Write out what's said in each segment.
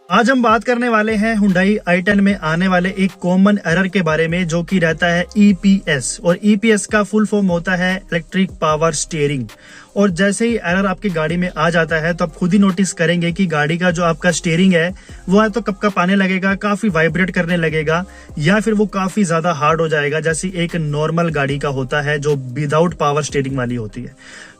आज हम बात करने वाले हैं Hyundai i10 में आने वाले एक कॉमन एरर के बारे में, जो कि रहता है EPS। और EPS का फुल फॉर्म होता है इलेक्ट्रिक पावर स्टीयरिंग। और जैसे ही एरर आपकी गाड़ी में आ जाता है तो आप खुद ही नोटिस करेंगे कि गाड़ी का जो आपका स्टीयरिंग है वो है तो कप आने लगेगा, काफी वाइब्रेट करने लगेगा, या फिर वो काफी ज्यादा हार्ड हो जाएगा, जैसी एक नॉर्मल गाड़ी का होता है जो विदाउट पावर स्टीयरिंग वाली होती है।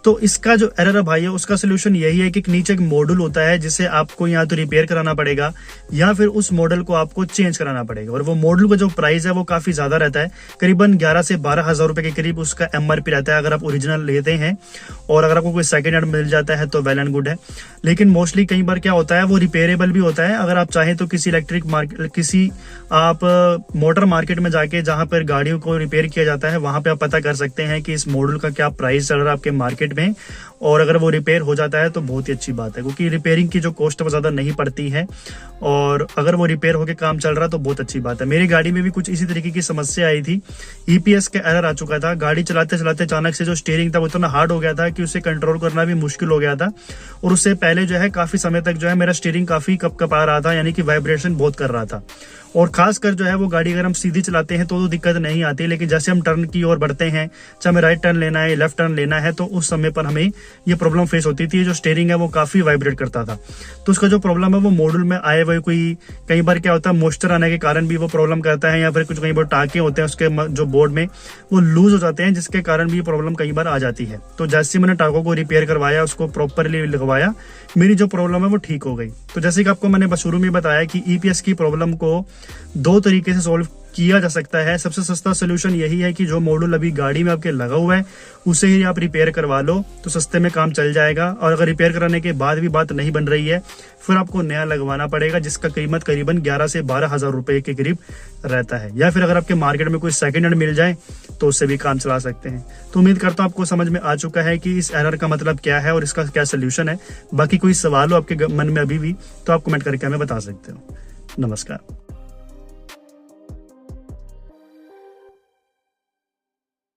तो इसका जो एरर है भाई है, उसका सोल्यूशन यही है कि नीचे एक मॉड्यूल होता है जिसे आपको या तो रिपेयर कराना पड़ेगा या फिर उस मॉडल को आपको चेंज कराना पड़ेगा। और वो मॉडल का जो प्राइस है वो काफी ज्यादा रहता है, करीबन 11 से 12 हजार रुपए के करीब उसका MRP रहता है अगर आप ओरिजिनल लेते हैं। और अगर आपको कोई सेकंड हैंड मिल जाता है तो वेल एंड गुड है। लेकिन मोस्टली कई बार क्या होता है, वो रिपेयरेबल भी होता है। अगर आप चाहें तो किसी आप मोटर मार्केट में जाके, जहां पर गाड़ियों को रिपेयर किया जाता है, वहां पे आप पता कर सकते हैं कि इस मॉडल का क्या प्राइस चल रहा है आपके मार्केट में। और अगर वो रिपेयर हो जाता है तो बहुत ही अच्छी बात है, क्योंकि रिपेयरिंग की जो कॉस्ट है वो ज्यादा नहीं पड़ती है। और अगर वो रिपेयर होकर काम चल रहा है तो बहुत अच्छी बात है। मेरी गाड़ी में भी कुछ इसी तरीके की समस्या आई थी, EPS का एरर आ चुका था। गाड़ी चलाते चलाते अचानक से जो स्टीयरिंग था वो इतना हार्ड हो गया था कि उसे कंट्रोल करना भी मुश्किल हो गया था। और उससे पहले जो है काफी समय तक जो है मेरा स्टीयरिंग काफी कपा रहा था, यानी कि वाइब्रेशन बहुत कर रहा था। और खासकर जो है वो गाड़ी अगर हम सीधी चलाते हैं तो दिक्कत नहीं आती, लेकिन जैसे हम टर्न की ओर बढ़ते हैं, चाहे हमें राइट टर्न लेना है, लेफ्ट टर्न लेना है, तो उस समय पर हमें ये प्रॉब्लम फेस होती थी। जो स्टीयरिंग है वो काफी वाइब्रेट करता था। तो उसका जो प्रॉब्लम है वो मॉड्यूल में आए हुए कई बार क्या होता है, मॉइस्चर आने के कारण भी वो प्रॉब्लम करता है, या फिर कुछ कई बार टाके होते हैं उसके जो बोर्ड में वो लूज हो जाते हैं, जिसके कारण भी ये प्रॉब्लम कई बार आ जाती है। तो जैसे मैंने टाकों को रिपेयर करवाया, उसको प्रॉपरली लगवाया, मेरी जो प्रॉब्लम है वो ठीक हो गई। तो जैसे कि आपको मैंने शुरू में बताया कि EPS की प्रॉब्लम को 2 तरीके से सॉल्व किया जा सकता है। सबसे सस्ता सोल्यूशन यही है कि जो मॉड्यूल अभी गाड़ी में आपके लगा हुआ है उसे ही आप रिपेयर करवा लो, तो सस्ते में काम चल जाएगा। और अगर रिपेयर कराने के बाद भी बात नहीं बन रही है, फिर आपको नया लगवाना पड़ेगा, जिसका कीमत करीबन 11 से 12 हजार रुपए के करीब रहता है। या फिर अगर आपके मार्केट में कोई सेकंड हैंड मिल जाए तो उससे भी काम चला सकते हैं। तो उम्मीद करता हूं आपको समझ में आ चुका है कि इस एरर का मतलब क्या है और इसका क्या सोल्यूशन है। बाकी कोई सवाल हो आपके मन में अभी भी तो आप कमेंट करके हमें बता सकते हो। नमस्कार।